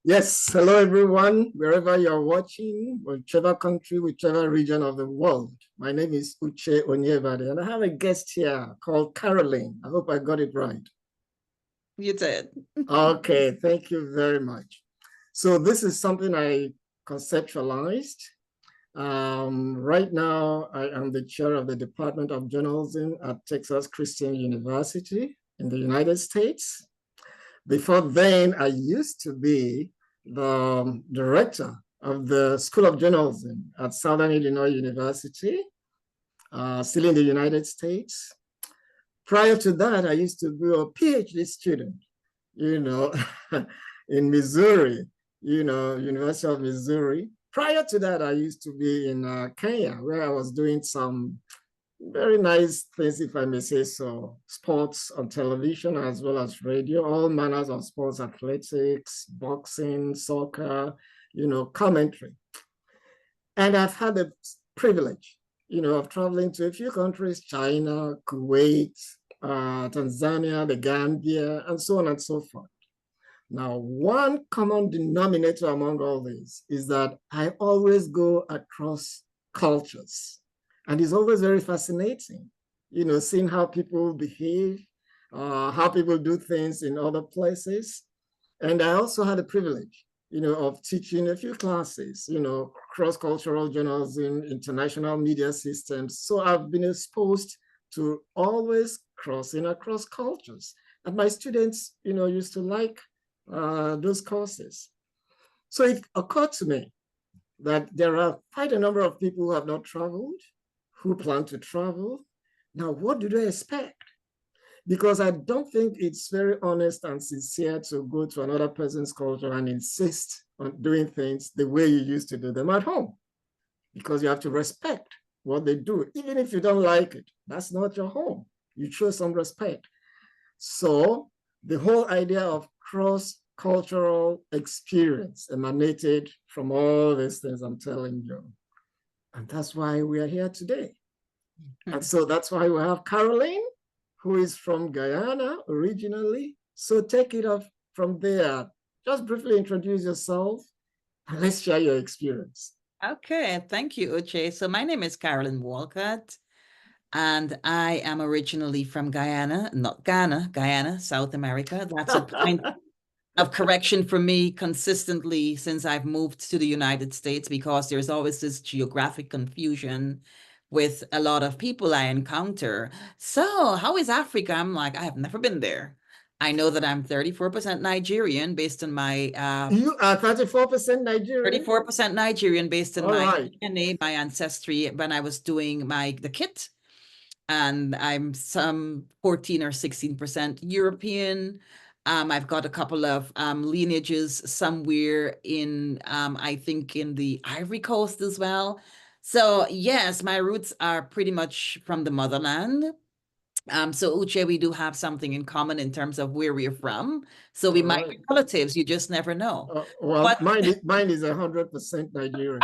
Yes, hello everyone, wherever you're watching, whichever country, whichever region of the world. My name is Uche Onyebadi, and I have a guest here called Carolyn. I hope I got it right. You did. Okay, thank you very much. So this is something I conceptualized. Right now, I am the chair of the Department of Journalism at Texas Christian University in the United States. Before then, I used to be the director of the School of Journalism at Southern Illinois University, still in the United States. Prior to that, I used to be a PhD student, you know, in Missouri, University of Missouri. Prior to that, I used to be in Kenya, where I was doing some very nice things, if I may say so, sports on television as well as radio, all manners of sports, athletics, boxing, soccer, commentary. And I've had the privilege, of traveling to a few countries, China, Kuwait, Tanzania, the Gambia, and so on and so forth. Now, one common denominator among all these is that I always go across cultures. And it's always very fascinating, seeing how people behave, how people do things in other places. And I also had the privilege, of teaching a few classes, cross-cultural journalism, international media systems. So I've been exposed to always crossing across cultures. And my students, used to like those courses. So it occurred to me that there are quite a number of people who have not traveled, who plan to travel. Now, what do they expect? Because I don't think it's very honest and sincere to go to another person's culture and insist on doing things the way you used to do them at home, because you have to respect what they do. Even if you don't like it, that's not your home. You show some respect. So the whole idea of cross-cultural experience emanated from all these things I'm telling you. And that's why we are here today. And so that's why we have Caroline, who is from Guyana originally. So take it off from there. Just briefly introduce yourself and let's share your experience. Okay, thank you, Uche. So my name is Carolyn Walcott, and I am originally from Guyana, not Ghana, Guyana, South America. That's a point of correction for me consistently since I've moved to the United States, because there's always this geographic confusion with a lot of people I encounter. So, how is Africa? I'm like, I have never been there. I know that I'm 34% Nigerian based on my You are 34% Nigerian? 34% Nigerian based on All my right. DNA, my ancestry when I was doing the kit. And I'm some 14 or 16% European. I've got a couple of lineages somewhere in, I think, in the Ivory Coast as well. So yes, my roots are pretty much from the motherland. So Uche, we do have something in common in terms of where we're from. So All we might be right. relatives. You just never know. Well, But mine is 100% Nigerian.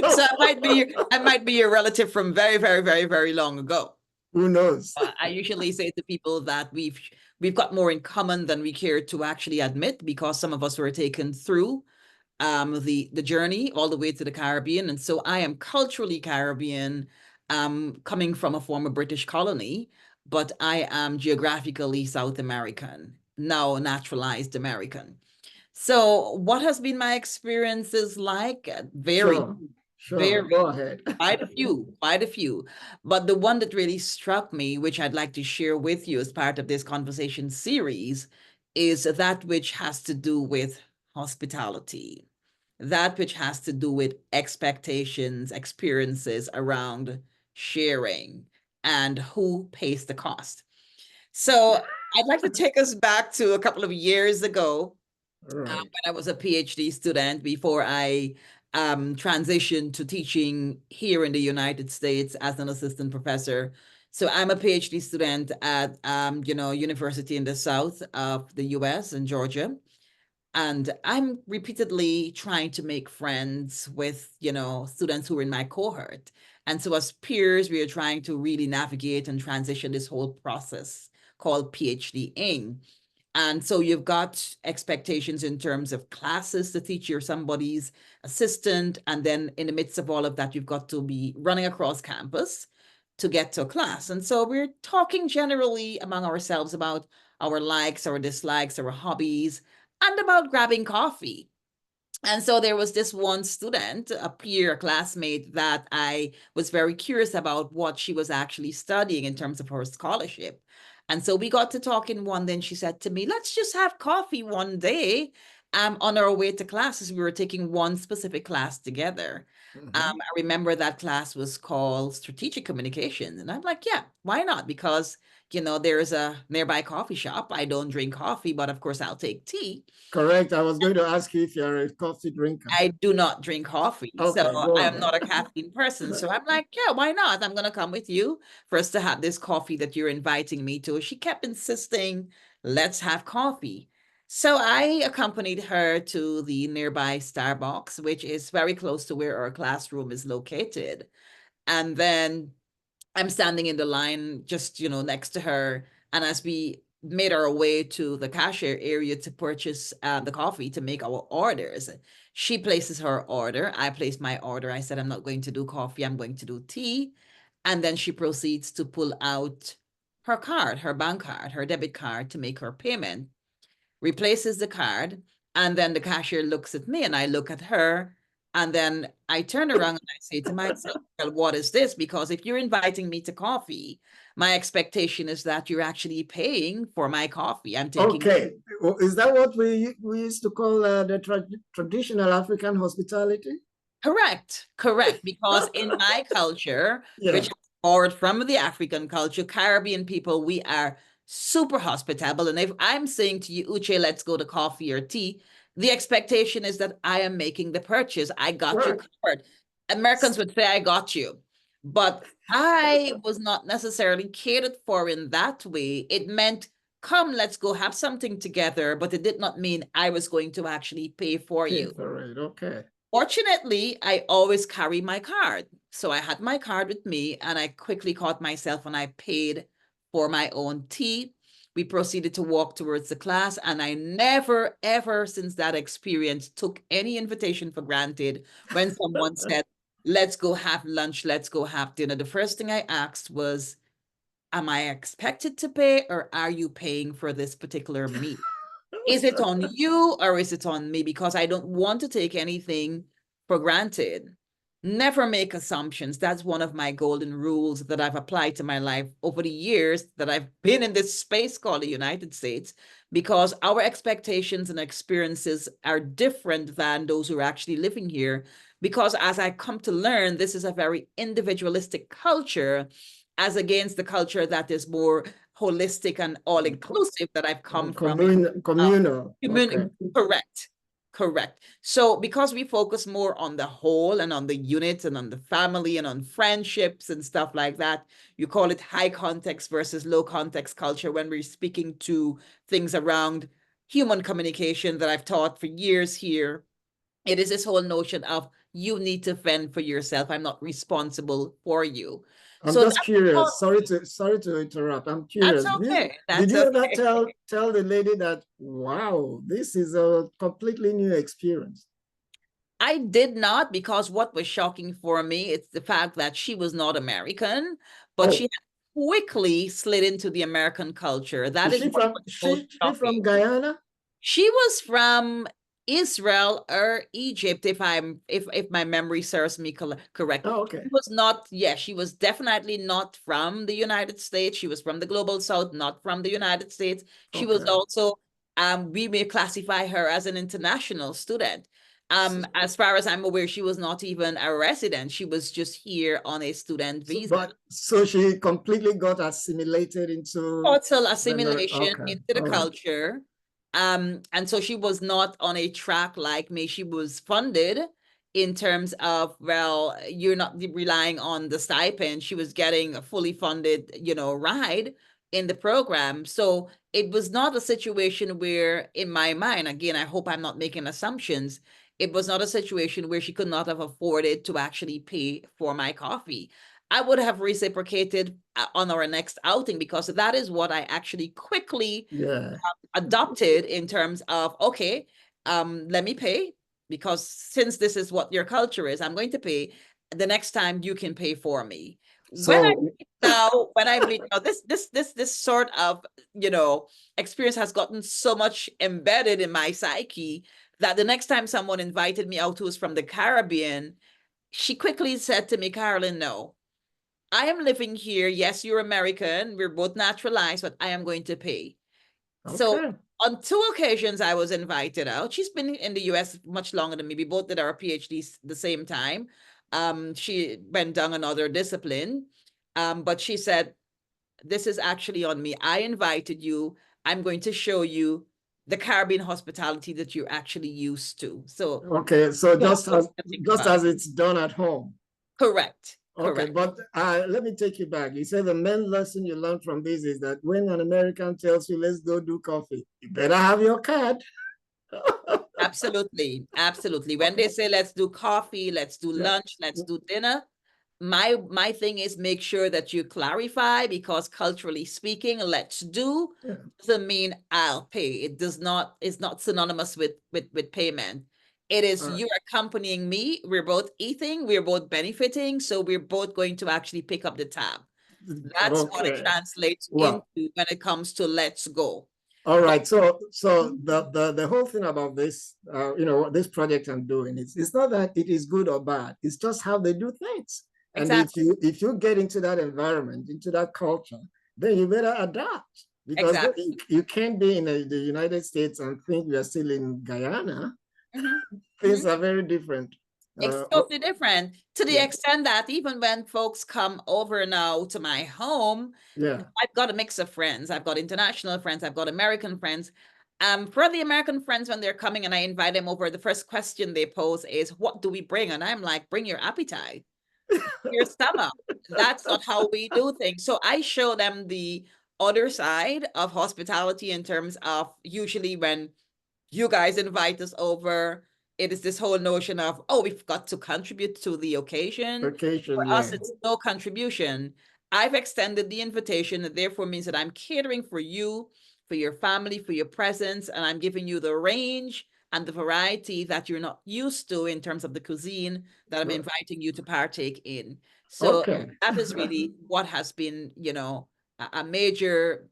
so I might be a relative from very, very, very, very long ago. Who knows? I usually say to people that we've got more in common than we care to actually admit, because some of us were taken through the journey all the way to the Caribbean, and so I am culturally Caribbean, coming from a former British colony, but I am geographically South American, now naturalized American. So what has been my experiences like? Very, Sure, sure. very, Go ahead. quite a few, quite a few. But the one that really struck me, which I'd like to share with you as part of this conversation series, is that which has to do with hospitality, that which has to do with expectations, experiences around sharing, and who pays the cost. So I'd like to take us back to a couple of years ago, Right. when I was a PhD student, before I transitioned to teaching here in the United States as an assistant professor. So I'm a PhD student at university in the south of the US in Georgia. And I'm repeatedly trying to make friends with, students who are in my cohort. And so as peers, we are trying to really navigate and transition this whole process called PhDing. And so you've got expectations in terms of classes to teach you're somebody's assistant. And then in the midst of all of that, you've got to be running across campus to get to a class. And so we're talking generally among ourselves about our likes, our dislikes, our hobbies, and about grabbing coffee. And so there was this one student, a peer, a classmate, that I was very curious about what she was actually studying in terms of her scholarship. And so we got to talking one day, and she said to me, let's just have coffee one day on our way to classes. We were taking one specific class together. I remember that class was called Strategic Communication. And I'm like, yeah, why not? Because, there's a nearby coffee shop. I don't drink coffee, but of course I'll take tea. Correct. I was going to ask you if you're a coffee drinker. I do not drink coffee, Okay, so I'm not a caffeine person. So I'm like, yeah, why not? I'm gonna come with you for us to have this coffee that you're inviting me to. She kept insisting, let's have coffee. So I accompanied her to the nearby Starbucks, which is very close to where our classroom is located. And then I'm standing in the line just, next to her. And as we made our way to the cashier area to purchase the coffee to make our orders, she places her order. I place my order. I said, I'm not going to do coffee. I'm going to do tea. And then she proceeds to pull out her card, her bank card, her debit card to make her payment, replaces the card. And then the cashier looks at me and I look at her. And then I turn around and I say to myself, well, what is this? Because if you're inviting me to coffee, my expectation is that you're actually paying for my coffee. I'm taking. Okay. Well, is that what we used to call the traditional African hospitality? Correct. Because in my culture, Yeah. which is borrowed from the African culture, Caribbean people, we are super hospitable. And if I'm saying to you, Uche, let's go to coffee or tea, the expectation is that I am making the purchase. I got you covered. Americans would say, I got you. But I was not necessarily catered for in that way. It meant, come, let's go have something together. But it did not mean I was going to actually pay for you. All right. Okay. Fortunately, I always carry my card. So I had my card with me and I quickly caught myself and I paid for my own tea. We proceeded to walk towards the class, and I never, ever since that experience took any invitation for granted when someone said, let's go have lunch, let's go have dinner. The first thing I asked was, am I expected to pay or are you paying for this particular meal? Is it on you or is it on me? Because I don't want to take anything for granted. Never make assumptions. That's one of my golden rules that I've applied to my life over the years that I've been in this space called the United States, because our expectations and experiences are different than those who are actually living here. Because as I come to learn, this is a very individualistic culture as against the culture that is more holistic and all-inclusive that I've come from. Communal. Okay. Correct. So because we focus more on the whole and on the unit and on the family and on friendships and stuff like that, you call it high context versus low context culture when we're speaking to things around human communication that I've taught for years here. It is this whole notion of you need to fend for yourself. I'm not responsible for you. I'm just curious. Sorry to interrupt. I'm curious. That's okay. Did you ever tell the lady that, wow, this is a completely new experience? I did not, because what was shocking for me, it's the fact that she was not American, but she quickly slid into the American culture. That is she from Guyana? She was from Israel or Egypt, if my memory serves me correct. Oh, okay. She was not, she was definitely not from the United States. She was from the global South, not from the United States. She was also, we may classify her as an international student. As far as I'm aware, she was not even a resident. She was just here on a student visa. So she completely got assimilated into total assimilation into the culture. And so she was not on a track like me. She was funded in terms of, well, you're not relying on the stipend. She was getting a fully funded, ride in the program. So it was not a situation where, in my mind, again, I hope I'm not making assumptions, it was not a situation where she could not have afforded to actually pay for my coffee. I would have reciprocated on our next outing, because that is what I actually quickly adopted in terms of, okay, let me pay, because since this is what your culture is, I'm going to pay. The next time you can pay for me. So When I bleed now, this sort of, experience has gotten so much embedded in my psyche that the next time someone invited me out who was from the Caribbean, she quickly said to me, Carolyn, no, I am living here. Yes, you're American. We're both naturalized, but I am going to pay. So on 2 occasions, I was invited out. She's been in the US much longer than me. We both did our PhDs the same time. She went down another discipline. But she said, this is actually on me. I invited you. I'm going to show you the Caribbean hospitality that you're actually used to. So okay, so just as it's done at home. Correct. Okay, correct. But let me take you back. You said the main lesson you learned from this is that when an American tells you, let's go do coffee, you better have your card. Absolutely. Absolutely. When they say, let's do coffee, let's do lunch, let's do dinner, my thing is make sure that you clarify, because culturally speaking, let's do doesn't mean I'll pay. It does not, it's not synonymous with payment. It is you accompanying me. We're both eating, we're both benefiting. So we're both going to actually pick up the tab. That's what it translates into when it comes to let's go. All right. So the whole thing about this, this project I'm doing, it's not that it is good or bad. It's just how they do things. And if you get into that environment, into that culture, then you better adapt, because you can't be in the United States and think we are still in Guyana. Things are very different. It's totally different, to the extent that even when folks come over now to my home, I've got a mix of friends. I've got international friends. I've got American friends. For the American friends, when they're coming and I invite them over, the first question they pose is, what do we bring? And I'm like, bring your appetite, your stomach. That's not how we do things. So I show them the other side of hospitality in terms of, usually when you guys invite us over, it is this whole notion of, oh, we've got to contribute to the occasion. For us, it's no contribution. I've extended the invitation, and therefore means that I'm catering for you, for your family, for your presence, and I'm giving you the range and the variety that you're not used to in terms of the cuisine that I'm inviting you to partake in. So that is really what has been, a major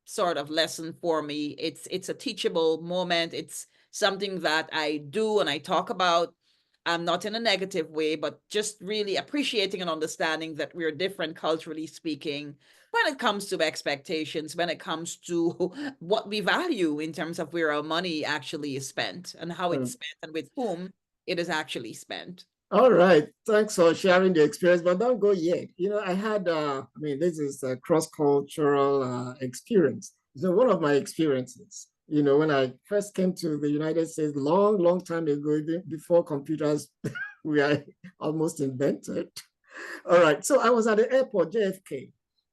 sort of lesson for me. It's a teachable moment. It's something that I do and I talk about, not in a negative way, but just really appreciating and understanding that we're different culturally speaking when it comes to expectations, when it comes to what we value in terms of where our money actually is spent and how it's spent and with whom it is actually spent. All right. Thanks for sharing the experience, but don't go yet. I had, this is a cross-cultural experience. So one of my experiences, when I first came to the United States, long time ago, even before computers were almost invented. All right. So I was at the airport, JFK,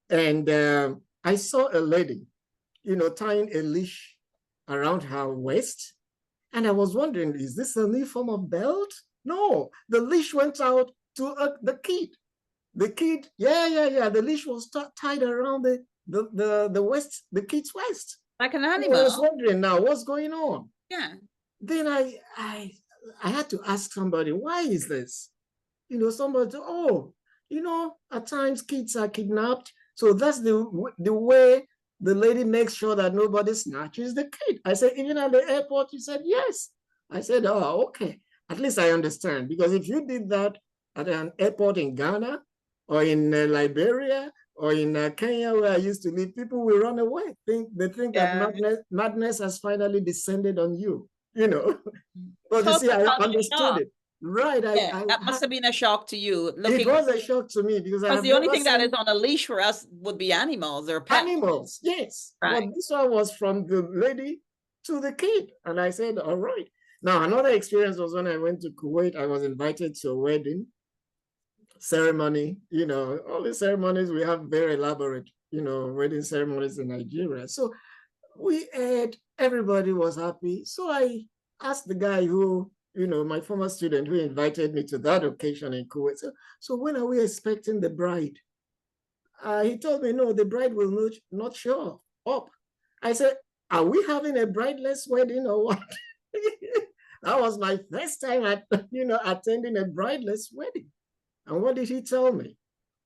and I saw a lady, tying a leash around her waist. And I was wondering, is this a new form of belt? No, the leash went out to the kid. The kid, the leash was tied around the waist, the kid's waist. Like an animal. I was wondering now, what's going on? Yeah. Then I had to ask somebody, why is this? Somebody said, at times kids are kidnapped. So that's the way the lady makes sure that nobody snatches the kid. I said, even at the airport? He said, yes. I said, oh, okay. At least I understand. Because if you did that at an airport in Ghana or in Liberia or in Kenya, where I used to live, people will run away. They think that madness has finally descended on you, But you see, I understood it. Right. That must have been a shock to you. It was a shock to me because the only thing that is on a leash for us would be animals or pets. Animals, yes. Right. But this one was from the lady to the kid. And I said, all right. Now, another experience was when I went to Kuwait. I was invited to a wedding ceremony. All the ceremonies, we have very elaborate, wedding ceremonies in Nigeria. So we ate, everybody was happy. So I asked the guy who, my former student who invited me to that occasion in Kuwait. So when are we expecting the bride? He told me, no, the bride will not show up. I said, are we having a brideless wedding or what? That was my first time attending a brideless wedding. And what did he tell me?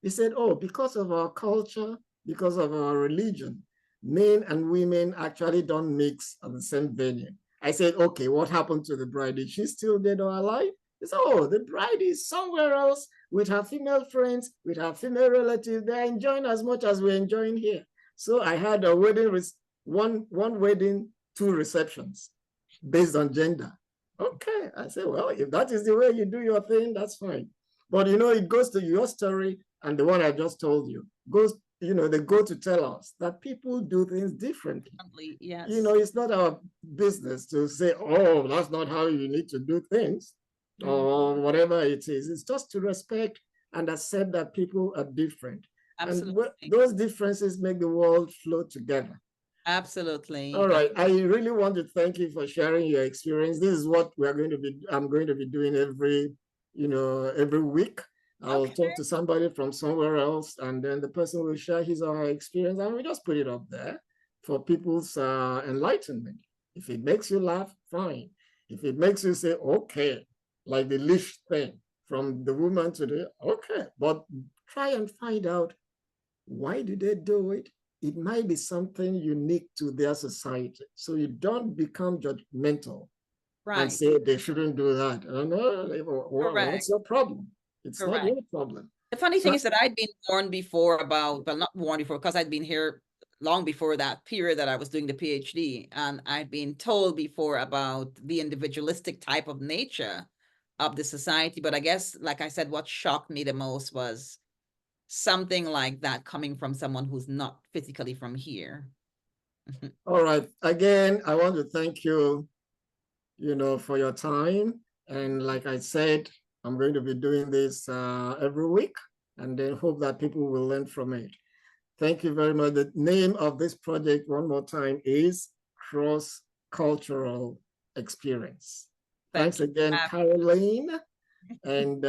He said, oh, because of our culture, because of our religion, men and women actually don't mix at the same venue. I said, okay, what happened to the bride? Is she still dead or alive? He said, oh, the bride is somewhere else with her female friends, with her female relatives. They're enjoying as much as we're enjoying here. So I had a wedding, one wedding, 2 receptions based on gender. Okay, I said, well, if that is the way you do your thing, that's fine. But it goes to your story and the one I just told you. They go to tell us that people do things differently. Yes. It's not our business to say, oh, that's not how you need to do things, or whatever it is. It's just to respect and accept that people are different. Absolutely. And those differences make the world flow together. Absolutely. All right. I really want to thank you for sharing your experience. This is what I'm going to be doing every week. I'll talk to somebody from somewhere else, and then the person will share his or her experience, and we just put it up there for people's enlightenment. If it makes you laugh, fine. If it makes you say, okay, like the leash thing from the woman today, okay, but try and find out, why do they do it? It might be something unique to their society. So you don't become judgmental and say they shouldn't do that. What's your problem? It's not your problem. The funny thing is that I'd been warned before about, well, not warned before, because I'd been here long before that period that I was doing the PhD. And I'd been told before about the individualistic type of nature of the society. But I guess, like I said, what shocked me the most was something like that coming from someone who's not physically from here. All right. Again, I want to thank you, for your time. And like I said, I'm going to be doing this every week, and then hope that people will learn from it. Thank you very much. The name of this project, one more time, is Cross-Cultural Experience. Thanks again, Carolyn, and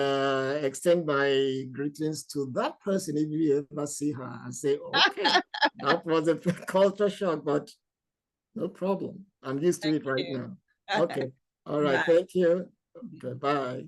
extend my greetings to that person if you ever see her and say, okay, that was a culture shock, but no problem. I'm used to it right now. Okay. All right. Thank you. Okay. Bye.